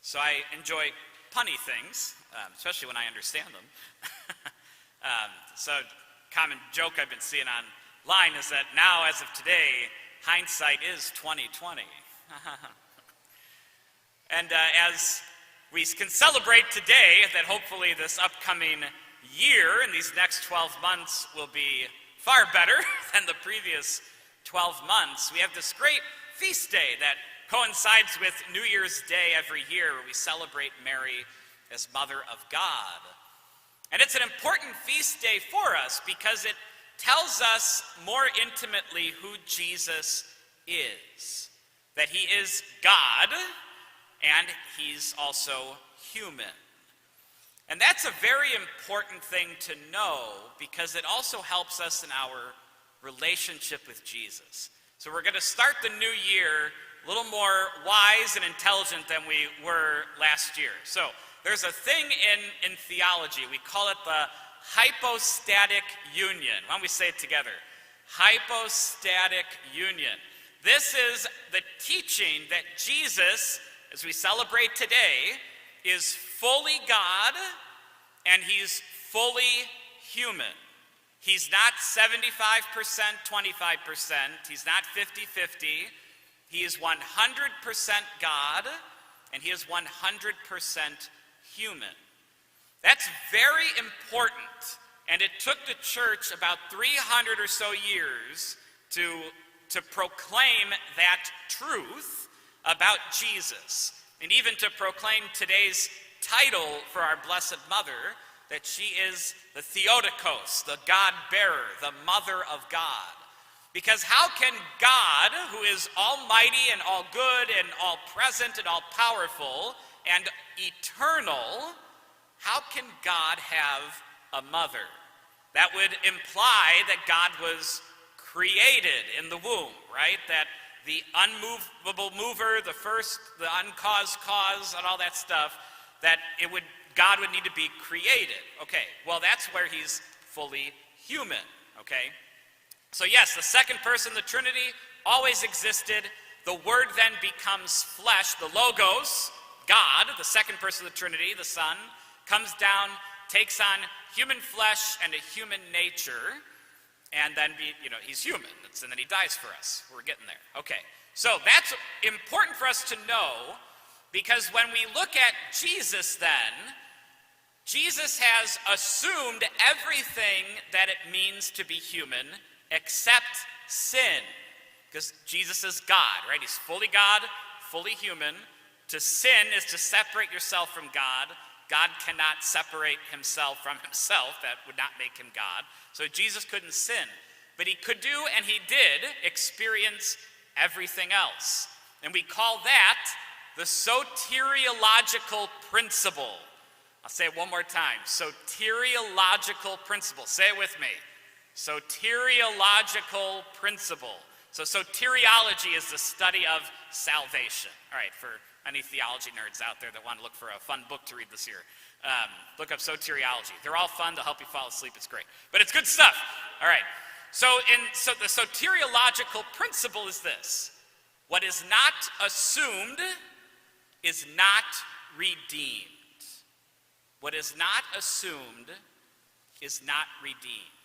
So I enjoy punny things, especially when I understand them. So common joke I've been seeing online is that now, as of today, hindsight is 2020. And as we can celebrate today that hopefully this upcoming year and these next 12 months will be far better than the previous 12 months, we have this great feast day that coincides with New Year's Day every year, where we celebrate Mary as Mother of God. And it's an important feast day for us because it tells us more intimately who Jesus is. That he is God, and he's also human. And that's a very important thing to know because it also helps us in our relationship with Jesus. So we're going to start the new year a little more wise and intelligent than we were last year. So there's a thing in theology, we call it the hypostatic union. Why don't we say it together? Hypostatic union. This is the teaching that Jesus, as we celebrate today, is fully God and he's fully human. He's not 75%, 25%. He's not 50-50. He is 100% God and he is 100% human. That's very important, and it took the church about 300 or so years to proclaim that truth about Jesus, and even to proclaim today's title for our Blessed Mother, that she is the Theotokos, the God-bearer, the Mother of God. Because how can God, who is almighty and all good and all present and all powerful and eternal, how can God have a mother? That would imply that God was created in the womb, right? That the unmovable mover, the first, the uncaused cause, and all that stuff, that God would need to be created. Okay, well, that's where he's fully human, okay? So yes, the second person of the Trinity always existed. The Word then becomes flesh. The Logos, God, the second person of the Trinity, the Son, comes down, takes on human flesh and a human nature, and then he's human, and then he dies for us. We're getting there. Okay, so that's important for us to know, because when we look at Jesus then, Jesus has assumed everything that it means to be human except sin, because Jesus is God, right? He's fully God, fully human. To sin is to separate yourself from God. God cannot separate himself from himself. That would not make him God. So Jesus couldn't sin. But he could do, and he did, experience everything else. And we call that the soteriological principle. I'll say it one more time. Soteriological principle. Say it with me. Soteriological principle. So soteriology is the study of salvation. All right, for any theology nerds out there that want to look for a fun book to read this year, look up soteriology. They're all fun. They'll help you fall asleep. It's great. But it's good stuff. All right. So the soteriological principle is this. What is not assumed is not redeemed. What is not assumed is not redeemed.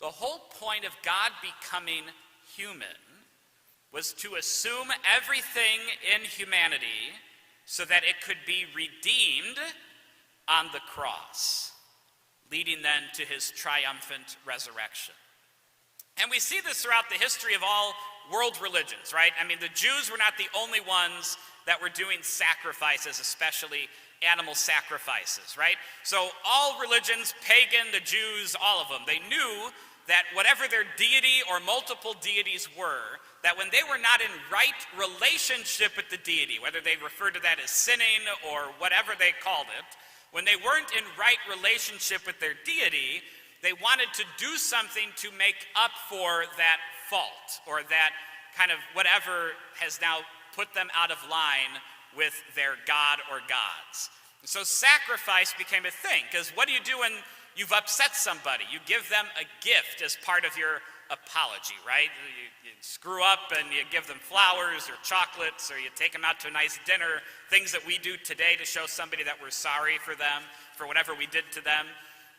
The whole point of God becoming human was to assume everything in humanity so that it could be redeemed on the cross, leading then to his triumphant resurrection. And we see this throughout the history of all world religions, right? I mean, the Jews were not the only ones that were doing sacrifices, especially animal sacrifices, right? So all religions, pagan, the Jews, all of them, they knew that whatever their deity or multiple deities were, that when they were not in right relationship with the deity, whether they referred to that as sinning or whatever they called it, when they weren't in right relationship with their deity, they wanted to do something to make up for that fault or that kind of whatever has now put them out of line with their god or gods. And so sacrifice became a thing, because what do you do when you've upset somebody? You give them a gift as part of your apology, right? You screw up and you give them flowers or chocolates, or you take them out to a nice dinner, things that we do today to show somebody that we're sorry for them, for whatever we did to them.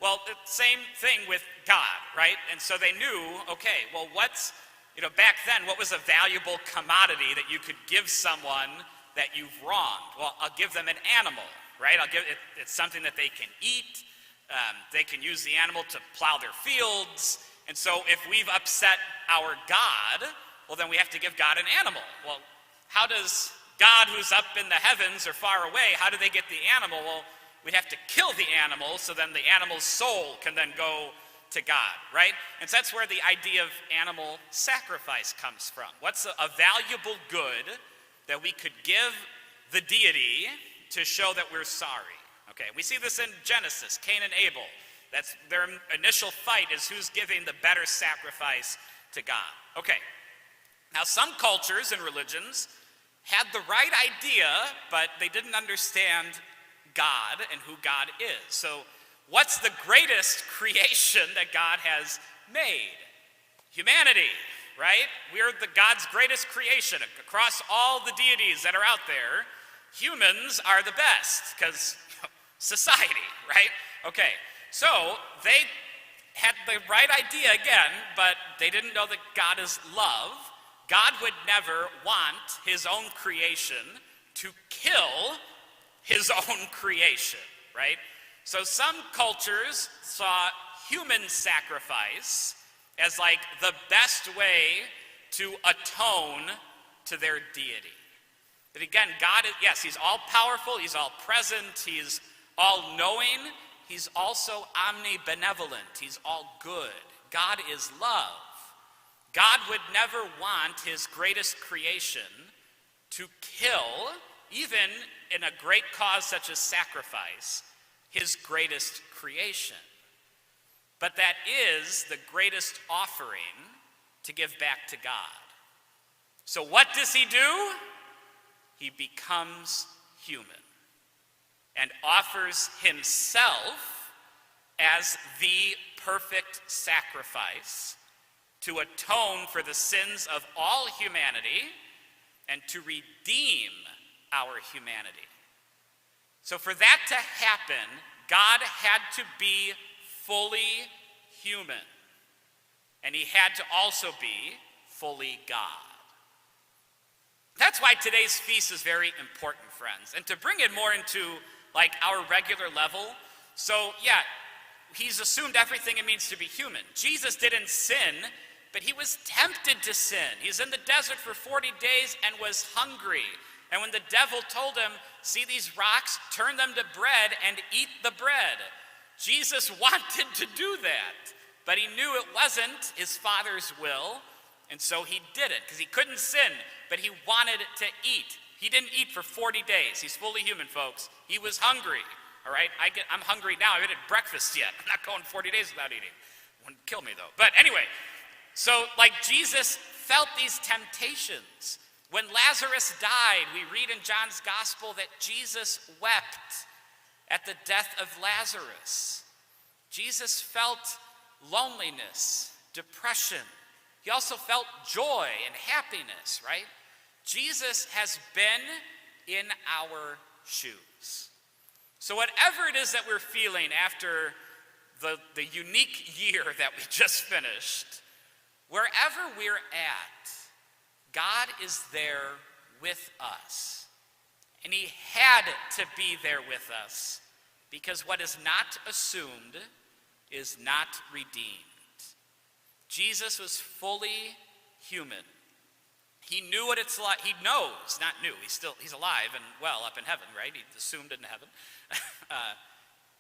Well, the same thing with God, right? And so they knew, okay, well, back then, what was a valuable commodity that you could give someone that you've wronged? Well, I'll give them an animal, right? It's something that they can eat. They can use the animal to plow their fields. And so if we've upset our God, well, then we have to give God an animal. Well, how does God, who's up in the heavens or far away, how do they get the animal? Well, we'd have to kill the animal, so then the animal's soul can then go to God, right? And so that's where the idea of animal sacrifice comes from. What's a valuable good that we could give the deity to show that we're sorry? Okay, we see this in Genesis, Cain and Abel. That's their initial fight, is who's giving the better sacrifice to God. Okay, now some cultures and religions had the right idea, but they didn't understand God and who God is. So what's the greatest creation that God has made? Humanity, right? We're God's greatest creation. Across all the deities that are out there, humans are the best, because society, right? Okay, so they had the right idea again, but they didn't know that God is love. God would never want his own creation to kill his own creation, right? So some cultures saw human sacrifice as like the best way to atone to their deity. But again, God is, yes, he's all powerful, he's all present, he's all knowing, he's also omnibenevolent, he's all good. God is love. God would never want his greatest creation to kill, even in a great cause such as sacrifice, his greatest creation. But that is the greatest offering to give back to God. So what does he do? He becomes human and offers himself as the perfect sacrifice to atone for the sins of all humanity and to redeem our humanity. So for that to happen, God had to be fully human, and he had to also be fully God. That's why today's feast is very important, friends. And to bring it more into like our regular level, so yeah, he's assumed everything it means to be human. Jesus didn't sin, but he was tempted to sin. He's in the desert for 40 days and was hungry. And when the devil told him, see these rocks, turn them to bread and eat the bread, Jesus wanted to do that, but he knew it wasn't his Father's will, and so he did it, because he couldn't sin, but he wanted to eat. He didn't eat for 40 days. He's fully human, folks. He was hungry, all right? I'm hungry now. I haven't had breakfast yet. I'm not going 40 days without eating. It wouldn't kill me, though. But anyway, so like Jesus felt these temptations. When Lazarus died, we read in John's gospel that Jesus wept at the death of Lazarus. Jesus felt loneliness, depression. He also felt joy and happiness, right? Jesus has been in our shoes. So whatever it is that we're feeling after the unique year that we just finished, wherever we're at, God is there with us. And he had to be there with us, because what is not assumed is not redeemed. Jesus was fully human. He knew what it's like. He knows, not knew, he's alive and well up in heaven, right? He's assumed in heaven.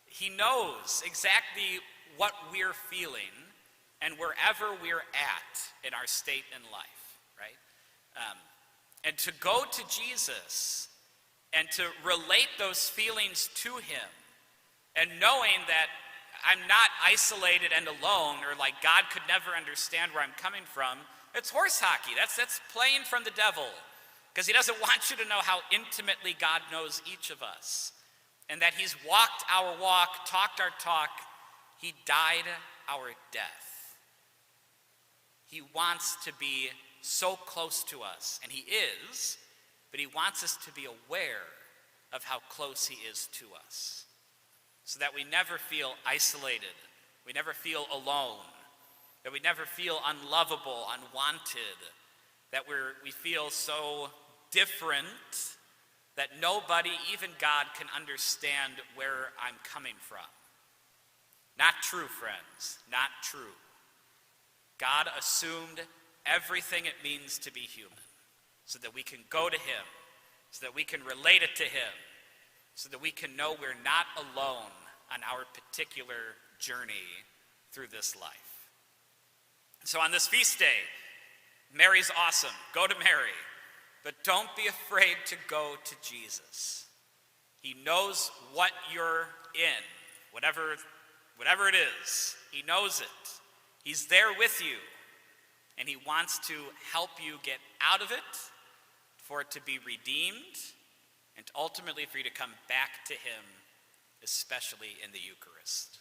He knows exactly what we're feeling and wherever we're at in our state in life, right? And to go to Jesus and to relate those feelings to him, and knowing that I'm not isolated and alone, or like God could never understand where I'm coming from. It's horse hockey. That's playing from the devil, because he doesn't want you to know how intimately God knows each of us, and that he's walked our walk, talked our talk. He died our death. He wants to be so close to us, and he is, but he wants us to be aware of how close he is to us, so that we never feel isolated, we never feel alone, that we never feel unlovable, unwanted, that we feel so different that nobody, even God, can understand where I'm coming from. Not true, friends, not true. God assumed everything it means to be human so that we can go to him, so that we can relate it to him, so that we can know we're not alone on our particular journey through this life. So on this feast day, Mary's awesome. Go to Mary. But don't be afraid to go to Jesus. He knows what you're in, whatever it is. He knows it. He's there with you. And he wants to help you get out of it, for it to be redeemed, and ultimately for you to come back to him, especially in the Eucharist.